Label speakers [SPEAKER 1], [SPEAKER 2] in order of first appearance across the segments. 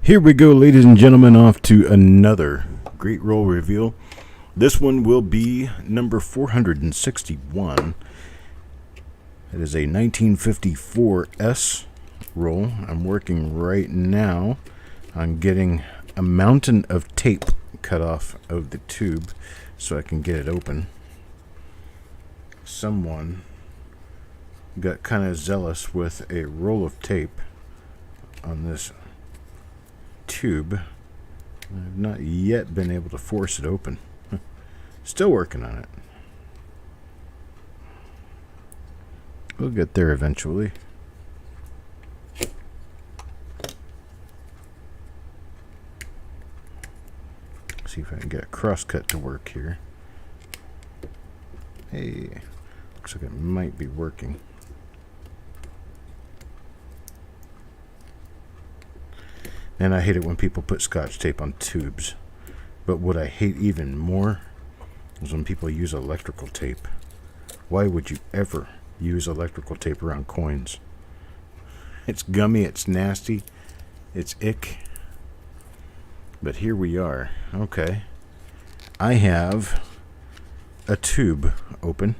[SPEAKER 1] Here we go, ladies and gentlemen, off to another great roll reveal. This one will be number 461. It is a 1954 S roll. I'm working right now on getting a mountain of tape cut off of the tube so I can get it open. Someone got kind of zealous with a roll of tape on this tube. I've not yet been able to force it open. Still working on it. We'll get there eventually. See if I can get a crosscut to work here. Hey, looks like it might be working. And I hate it when people put scotch tape on tubes. But what I hate even more is when people use electrical tape. Why would you ever use electrical tape around coins? It's gummy, it's nasty, it's ick. But here we are. Okay. I have a tube open.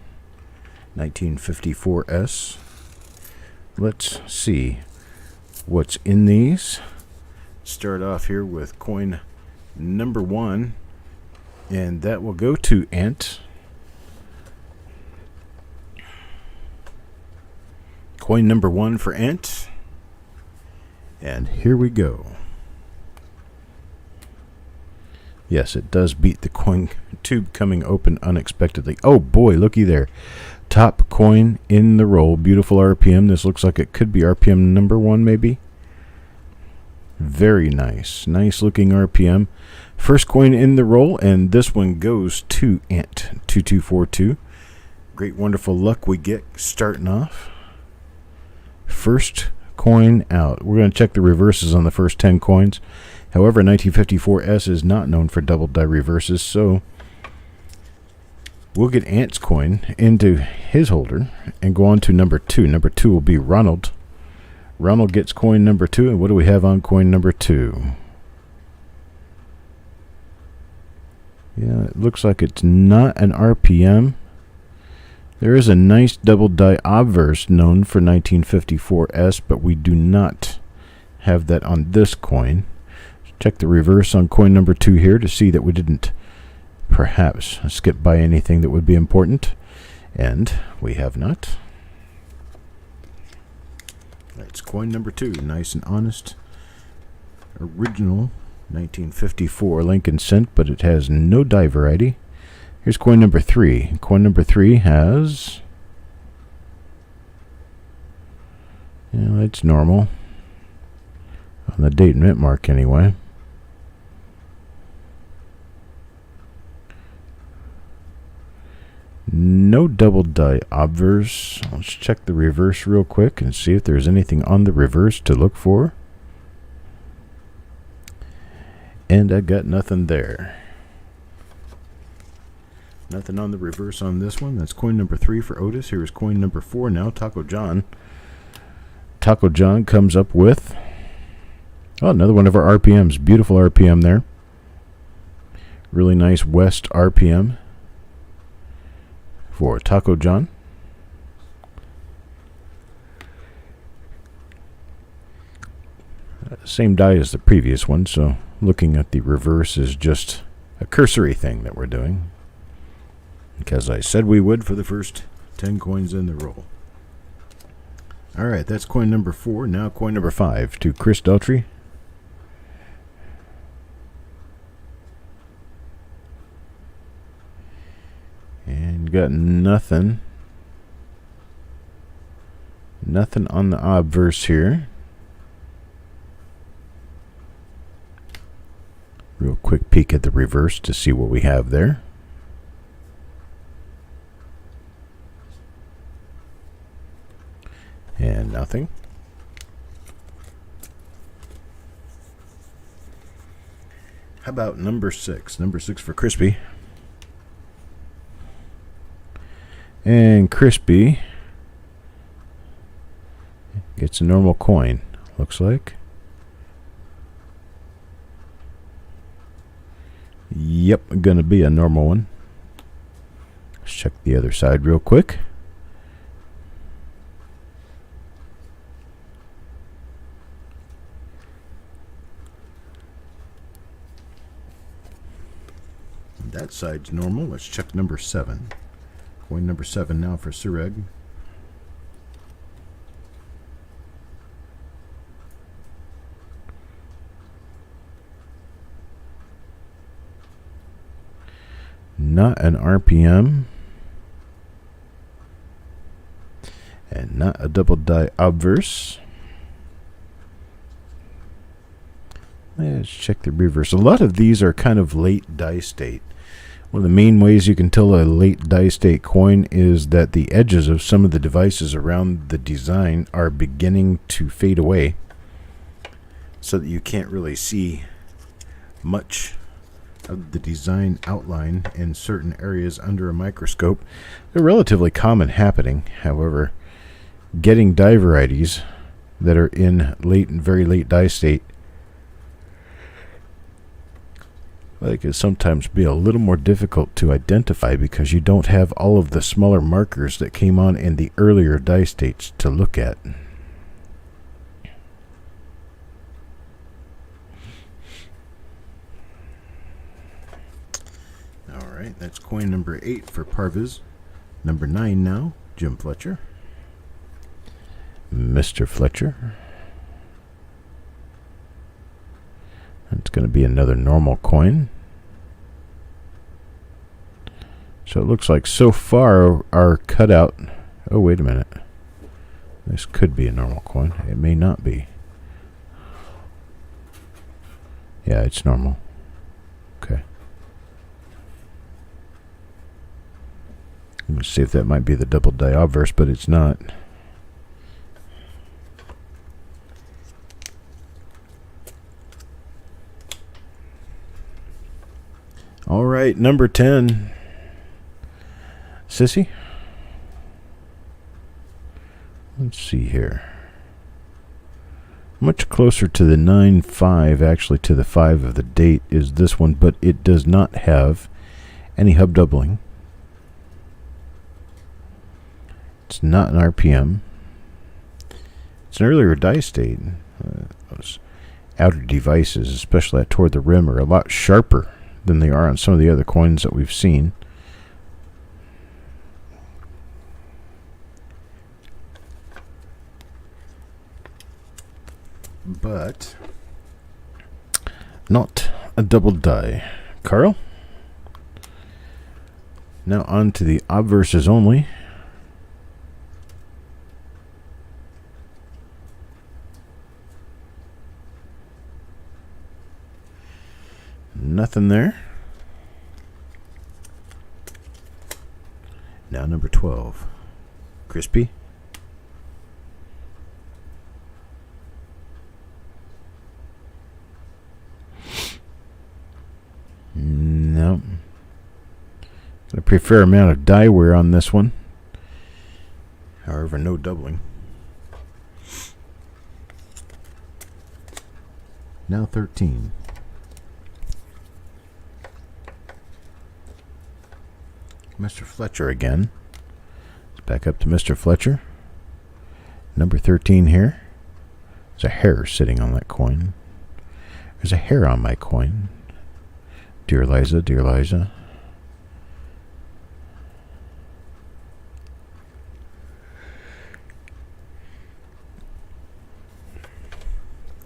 [SPEAKER 1] 1954S. Let's see what's in these. Start off here with coin number 1, and that will go to Ant. Coin number 1 for Ant, and here we go. Yes, it does beat the coin tube coming open unexpectedly. Oh boy, looky there. Top coin in the roll. Beautiful RPM. This looks like it could be RPM number 1 maybe. Very nice. Nice looking RPM. First coin in the roll, and this one goes to Ant 2242. Great, wonderful luck we get starting off. First coin out. We're going to check the reverses on the first 10 coins. However, 1954S is not known for double die reverses, so we'll get Ant's coin into his holder and go on to number 2. Number 2 will be Ronald. Ronald gets coin number 2, and what do we have on coin number 2? Yeah, it looks like it's not an RPM. There is a nice double die obverse known for 1954S, but we do not have that on this coin. Check the reverse on coin number 2 here to see that we didn't perhaps skip by anything that would be important, and we have not. That's coin number 2, nice and honest. Original 1954 Lincoln cent, but it has no die variety. Here's coin number 3. Coin number 3 has... yeah, it's normal. On the date and mint mark anyway. No double die obverse. Let's check the reverse real quick and see if there's anything on the reverse to look for. And I got nothing there. Nothing on the reverse on this one. That's coin number 3 for Otis. Here is coin number 4 now, Taco John. Taco John comes up with... oh, another one of our RPMs. Beautiful RPM there. Really nice West RPM for Taco John. Same die as the previous one, so looking at the reverse is just a cursory thing that we're doing, because I said we would for the first 10 coins in the roll. Alright, that's coin number 4. Now coin number 5 to Chuck Daughtrey. And got nothing. Nothing on the obverse here. Real quick peek at the reverse to see what we have there. And nothing. How about number 6? Number 6 for Crispy. And Crispy gets a normal coin, looks like. Yep, gonna be a normal one. Let's check the other side real quick. That side's normal. Let's check number 7. Coin number 7 now for Sureg. Not an RPM. And not a double die obverse. Let's check the reverse. A lot of these are kind of late die state. One of the main ways you can tell a late die state coin is that the edges of some of the devices around the design are beginning to fade away, so that you can't really see much of the design outline in certain areas under a microscope. They're relatively common happening. However, getting die varieties that are in late and very late die state, it can sometimes be a little more difficult to identify because you don't have all of the smaller markers that came on in the earlier die states to look at. Alright, that's coin number 8 for Parviz. Number 9 now, Jim Fletcher. Mr. Fletcher. It's going to be another normal coin. So it looks like so far our cutout... Oh, wait a minute. This could be a normal coin. It may not be. Yeah, it's normal. Okay. I'm going to see if that might be the double die obverse, but it's not. All right, number 10. Sissy. Let's see here. Much closer to the 9.5, actually to the 5 of the date, is this one, but it does not have any hub doubling. It's not an RPM. It's an earlier die state. Those outer devices, especially toward the rim, are a lot sharper than they are on some of the other coins that we've seen. But not a double die. Carl? Now on to the obverses only. Nothing there. Now number 12. Crispy. No. Got a pretty fair amount of die wear on this one. However, no doubling. Now 13. Mr. Fletcher again. Let's back up to Mr. Fletcher. Number 13 here. There's a hair sitting on that coin. There's a hair on my coin. Dear Liza, dear Liza.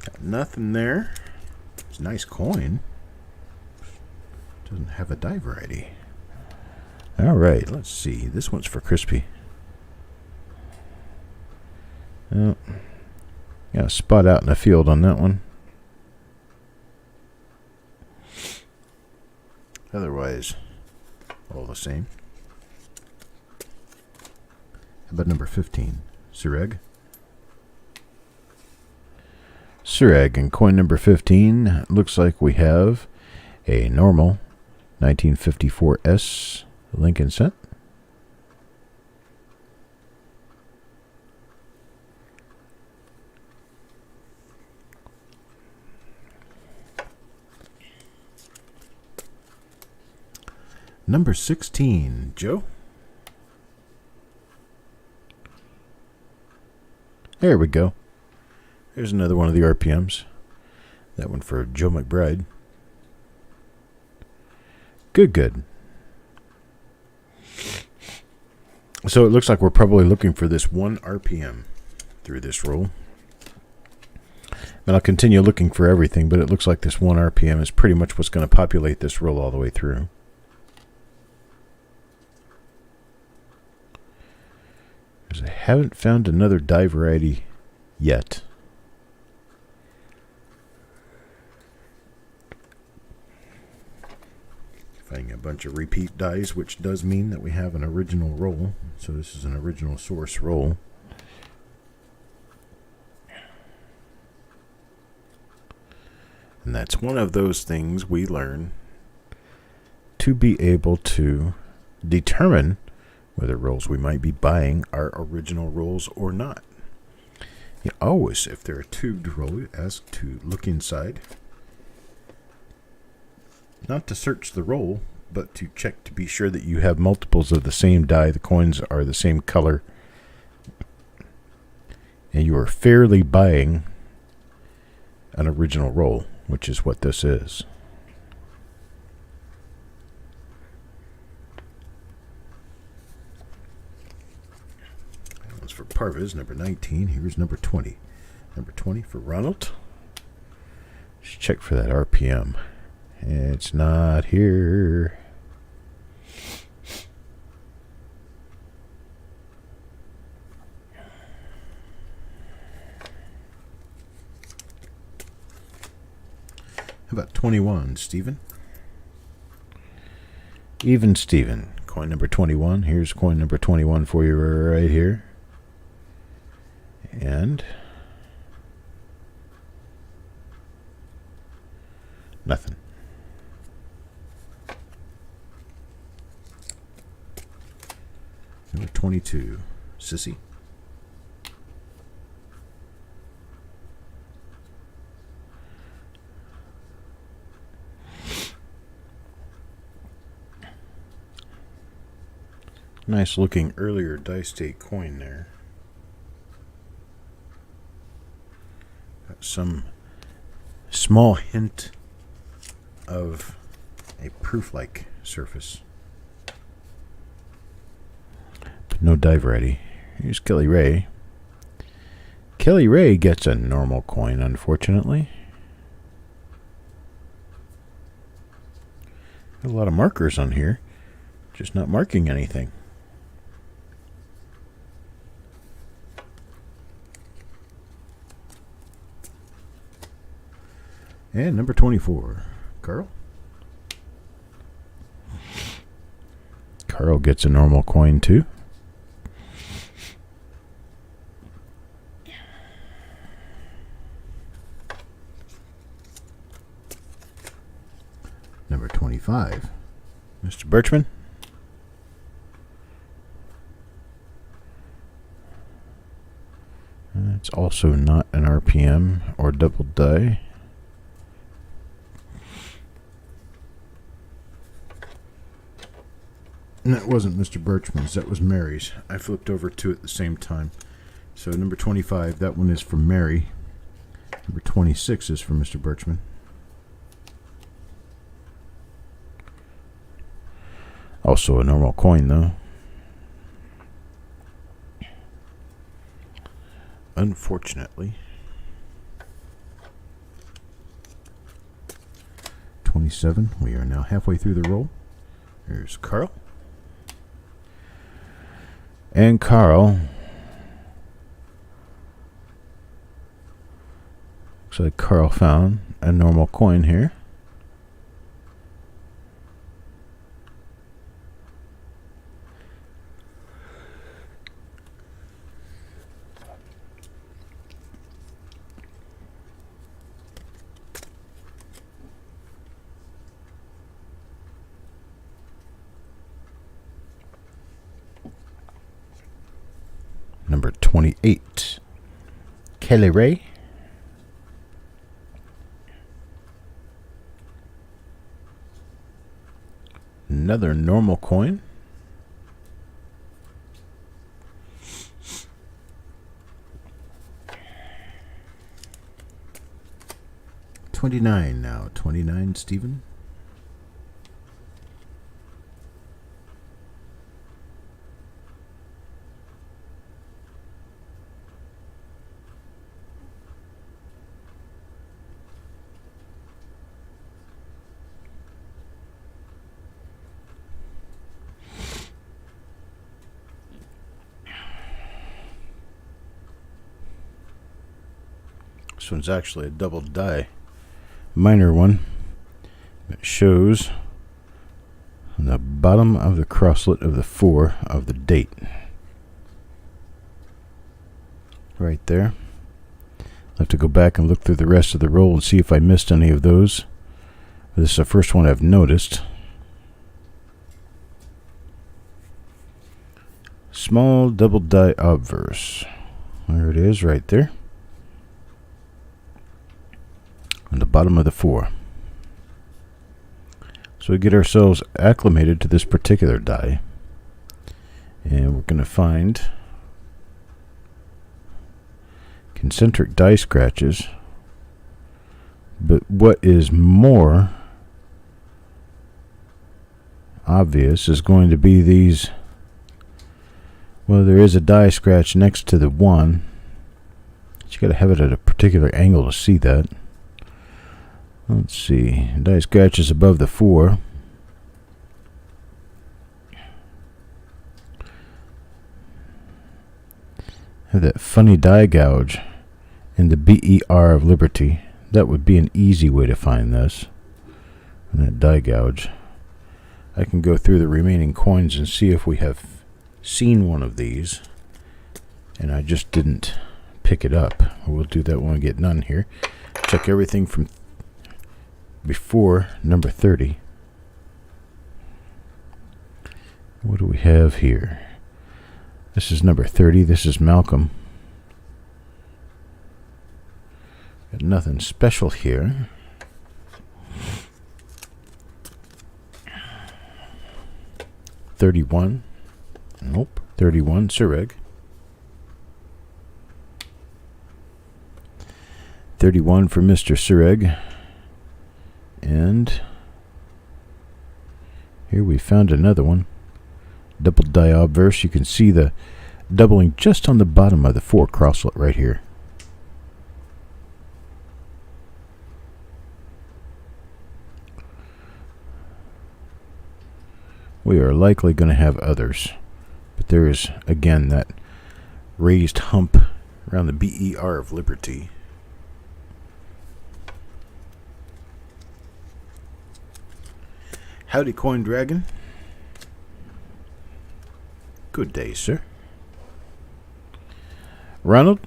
[SPEAKER 1] Got nothing there. It's a nice coin. Doesn't have a die variety. Alright, let's see. This one's for Crispy. Oh, got a spot out in the field on that one. Otherwise, all the same. How about number 15? Sureg? Sureg, and coin number 15. Looks like we have a normal 1954S Lincoln cent. Number 16, Joe. There we go. There's another one of the RPMs. That one for Joe McBride. Good. So it looks like we're probably looking for this 1 RPM through this roll. And I'll continue looking for everything, but it looks like this 1 RPM is pretty much what's going to populate this roll all the way through. Because I haven't found another die variety yet. Finding a bunch of repeat dies, which does mean that we have an original roll. So this is an original source roll. And that's one of those things we learn to be able to determine whether rolls we might be buying are original rolls or not. You always, if they're a tubed roll, you ask to look inside. Not to search the roll, but to check to be sure that you have multiples of the same die. The coins are the same color. And you are fairly buying an original roll, which is what this is. That one's for Parviz, number 19. Here's number 20. Number 20 for Ronald. Let's check for that RPM. It's not here. How about 21, Stephen? Even Stephen. Coin number 21. Here's coin number 21 for you right here. And nothing. Number 22, Sissy. Nice looking earlier die state coin there. Got some small hint of a proof-like surface. But no die variety. Here's Kelly Ray. Kelly Ray gets a normal coin, unfortunately. Got a lot of markers on here, just not marking anything. And number 24, Carl. Carl gets a normal coin too. Number 25, Mr. Birchman. It's also not an RPM or double die. And that wasn't Mr. Birchman's, that was Mary's. I flipped over two at the same time. So number 25, that one is for Mary. Number 26 is for Mr. Birchman. Also a normal coin, though. Unfortunately. 27, we are now halfway through the roll. Here's Carl. And Carl, looks like Carl found a normal coin here. Number 28, Kelly Ray. Another normal coin. $29 now. $29, Stephen. This one's actually a double die. Minor one. It shows on the bottom of the crosslet of the 4 of the date. Right there. I'll have to go back and look through the rest of the roll and see if I missed any of those. This is the first one I've noticed. Small double die obverse. There it is right there. On the bottom of the 4. So we get ourselves acclimated to this particular die. And we're going to find concentric die scratches. But what is more obvious is going to be these. Well, there is a die scratch next to the 1. But you got to have it at a particular angle to see that. Let's see. Die scratches above the 4. Have that funny die gouge in the BER of Liberty. That would be an easy way to find this. And that die gouge. I can go through the remaining coins and see if we have seen one of these. And I just didn't pick it up. We'll do that when we get done here. Check everything from before number 30. What do we have here? This is number 30. This is Malcolm. Got nothing special here. $31. Nope. 31. Sureg. 31 for Mr. Sureg. And here we found another one. Double die obverse. You can see the doubling just on the bottom of the 4 crosslet right here. We are likely going to have others. But there is, again, that raised hump around the BER of Liberty. Howdy, Coin Dragon. Good day, sir. Ronald.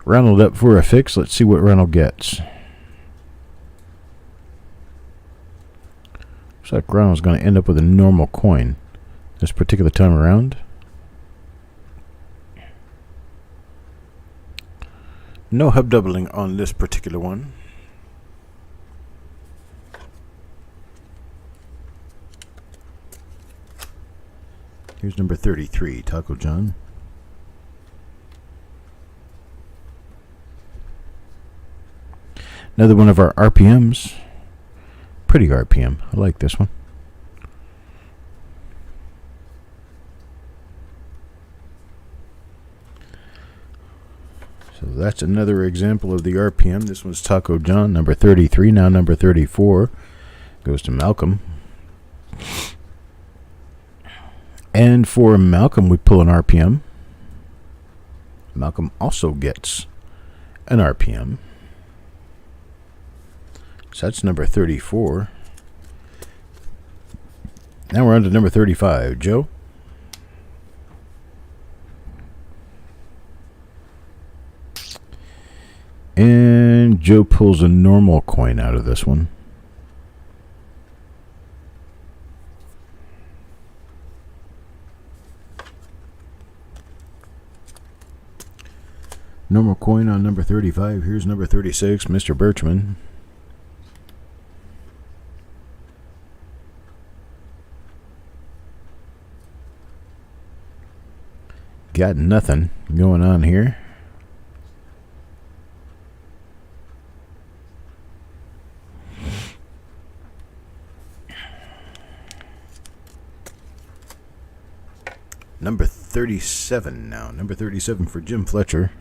[SPEAKER 1] Ronald up for a fix. Let's see what Ronald gets. Looks like Ronald's going to end up with a normal coin this particular time around. No hub doubling on this particular one. Here's number 33, Taco John. Another one of our RPMs. Pretty RPM. I like this one. So that's another example of the RPM. This one's Taco John, number 33. Now number 34 goes to Malcolm. And for Malcolm, we pull an RPM. Malcolm also gets an RPM. So that's number 34. Now we're on to number 35. Joe? And Joe pulls a normal coin out of this one. Normal coin on number 35. Here's number 36, Mr. Birchman. Got nothing going on here. Number 37 now. Number 37 for Jim Fletcher.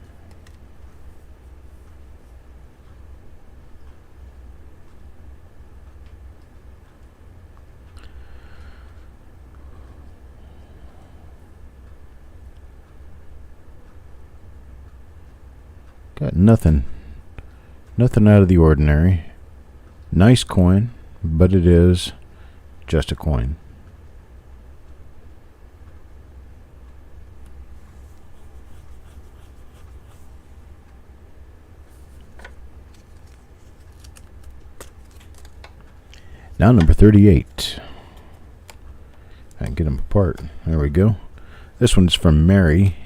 [SPEAKER 1] Got nothing. Nothing out of the ordinary. Nice coin, but it is just a coin. Now number 38. I can get them apart. There we go. This one's from Mary.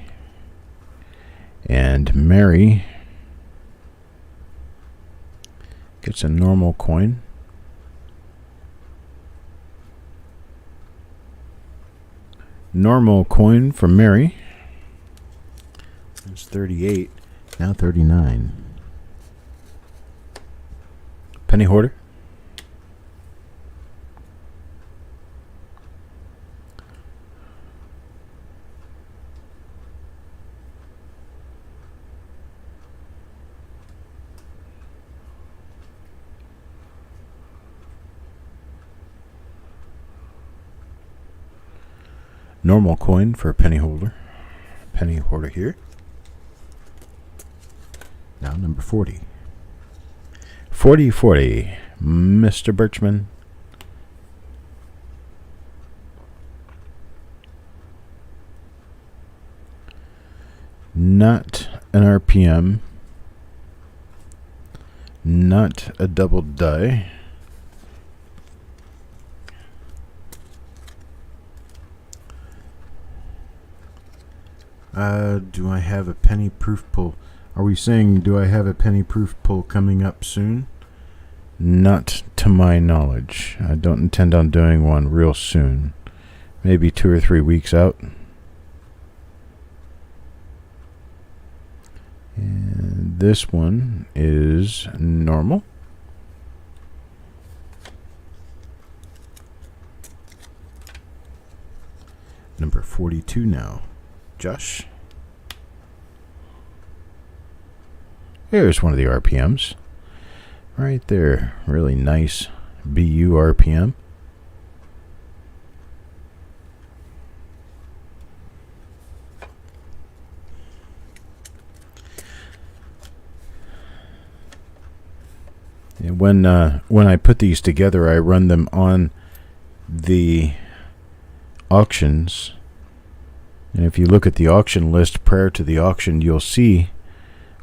[SPEAKER 1] And Mary gets a normal coin. Normal coin from Mary. It's 38. Now 39. Penny hoarder. Normal coin for a penny holder. Penny hoarder here. Now number 40. 40, Mr. Birchman. Not an RPM. Not a double die. Do I have a penny proof pull? Are we saying, do I have a penny proof pull coming up soon? Not to my knowledge. I don't intend on doing one real soon. Maybe 2 or 3 weeks out. And this one is normal. Number 42 now. Josh. Here's one of the RPMs. Right there. Really nice BU RPM. And when I put these together, I run them on the auctions. And if you look at the auction list prior to the auction, you'll see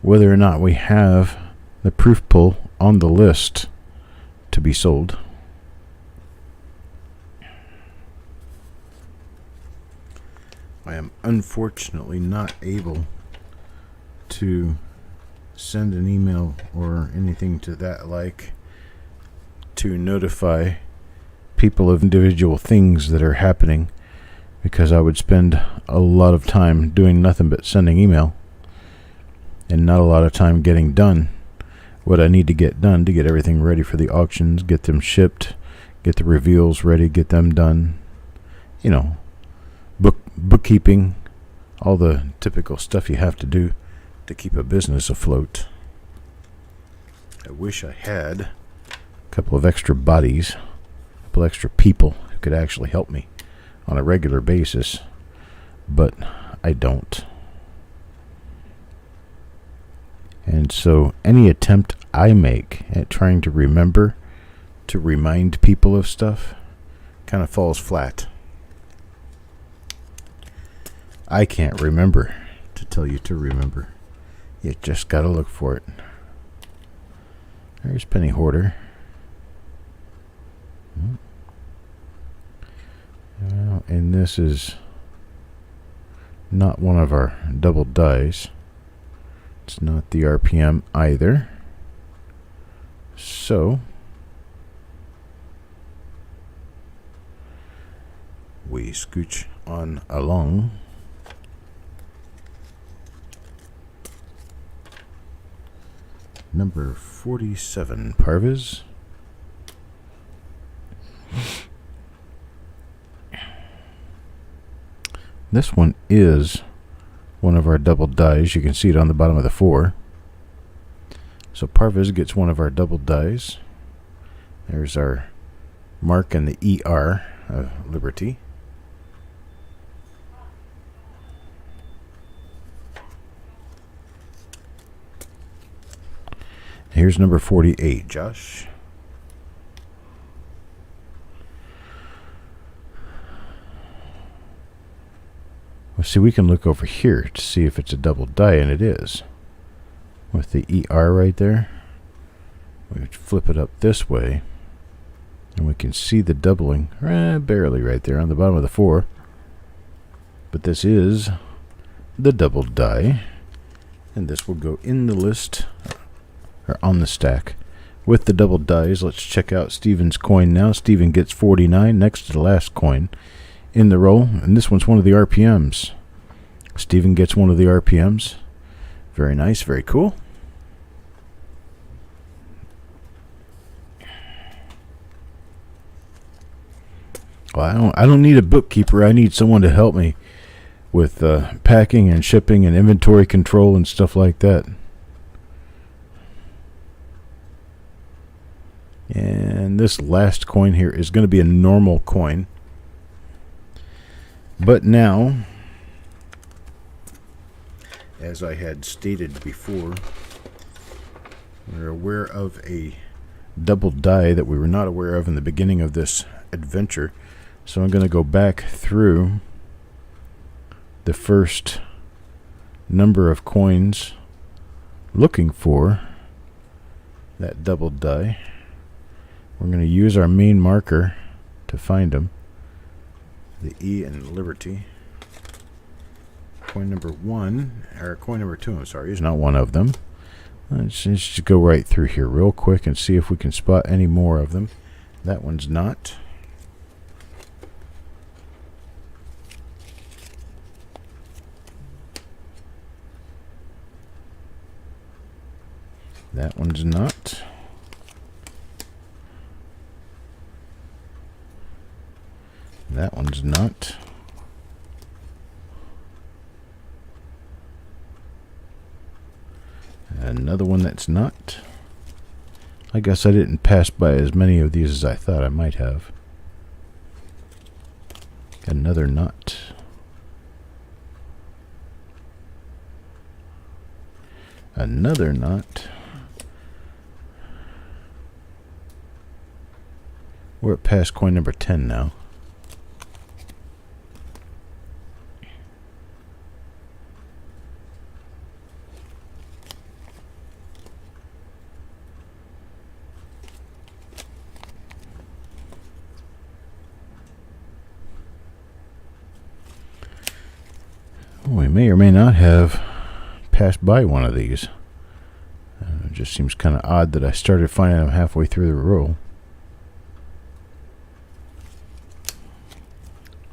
[SPEAKER 1] whether or not we have the proof pull on the list to be sold. I am unfortunately not able to send an email or anything to that like to notify people of individual things that are happening, because I would spend a lot of time doing nothing but sending email and not a lot of time getting done what I need to get done to get everything ready for the auctions, get them shipped, get the reveals ready, get them done. You know, bookkeeping, all the typical stuff you have to do to keep a business afloat. I wish I had a couple of extra bodies, a couple extra people who could actually help me on a regular basis, but I don't. And so any attempt I make at trying to remember to remind people of stuff kind of falls flat. I can't remember to tell you to remember. You just gotta look for it. There's penny hoarder. Well, and this is not one of our double dies. It's not the RPM either. So we scooch on along. Number 47, Parvis. This one is one of our double dies. You can see it on the bottom of the 4. So Parvis gets one of our double dies. There's our mark and the ER of Liberty. Here's number 48, Josh. Well, see, we can look over here to see if it's a double die, and it is. With the ER right there. We would flip it up this way, and we can see the doubling, barely right there on the bottom of the 4. But this is the double die, and this will go in the list, or on the stack, with the double dies. Let's check out Steven's coin now. Steven gets 49 next to the last coin in the roll, and this one's one of the RPMs. Steven gets one of the RPMs. Very nice, very cool. Well, I don't need a bookkeeper. I need someone to help me with packing and shipping and inventory control and stuff like that. And this last coin here is going to be a normal coin. But now, as I had stated before, we're aware of a double die that we were not aware of in the beginning of this adventure. So I'm going to go back through the first number of coins looking for that double die. We're going to use our main marker to find them. The E and Liberty. Coin number 1, or coin number 2, I'm sorry, is not one of them. Let's just go right through here real quick and see if we can spot any more of them. That one's not. That one's not. That one's not. Another one that's not. I guess I didn't pass by as many of these as I thought I might have. Another not. Another not. We're at past coin number 10 now. We may or may not have passed by one of these. It just seems kind of odd that I started finding them halfway through the roll.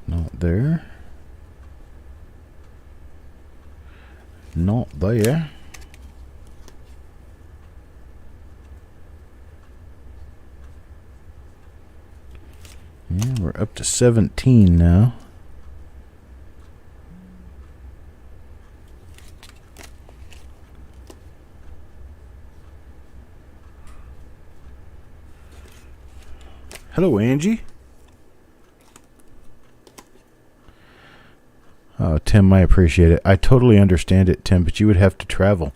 [SPEAKER 1] Not there. Not there. Yeah, we're up to 17 now. Hello, Angie. Oh, Tim, I appreciate it. I totally understand it, Tim, but you would have to travel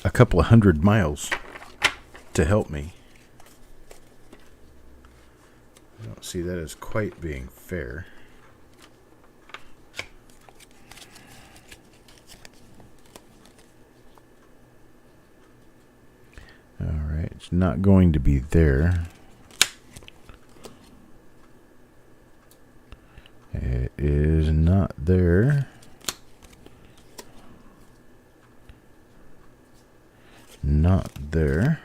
[SPEAKER 1] a couple of 100 miles to help me. I don't see that as quite being fair. All right, it's not going to be there. It is not there. Not there.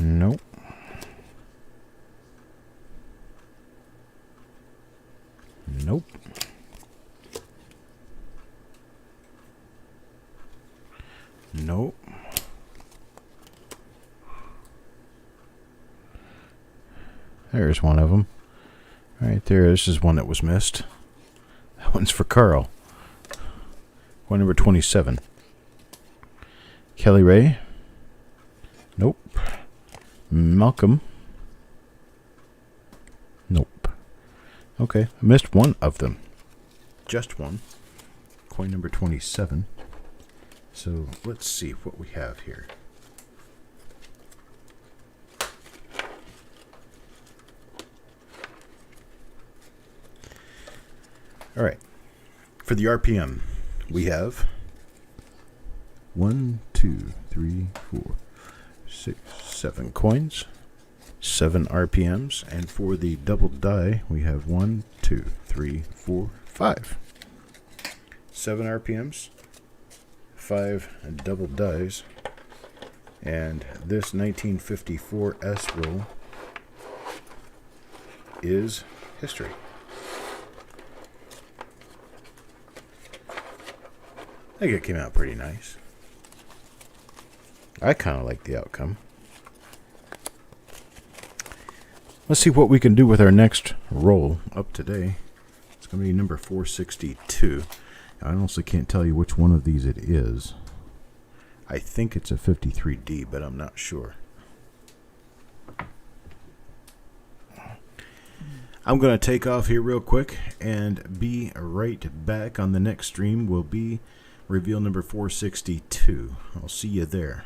[SPEAKER 1] Nope. Nope. There's one of them. Right there. This is one that was missed. That one's for Carl. Coin number 27. Kelly Ray. Nope. Malcolm. Nope. Okay, I missed one of them. Just one. Coin number 27. So let's see what we have here. All right. For the RPM, we have 1, 2, 3, 4, 6, 7 coins, 7 RPMs, and for the double die, we have 1, 2, 3, 4, 5. 7 RPMs, 5 double dies, and this 1954 S roll is history. I think it came out pretty nice. I kind of like the outcome. Let's see what we can do with our next roll up today. It's going to be number 462. I honestly can't tell you which one of these it is. I think it's a 53D, but I'm not sure. I'm going to take off here real quick and be right back on the next stream. Will be reveal number 462. I'll see you there.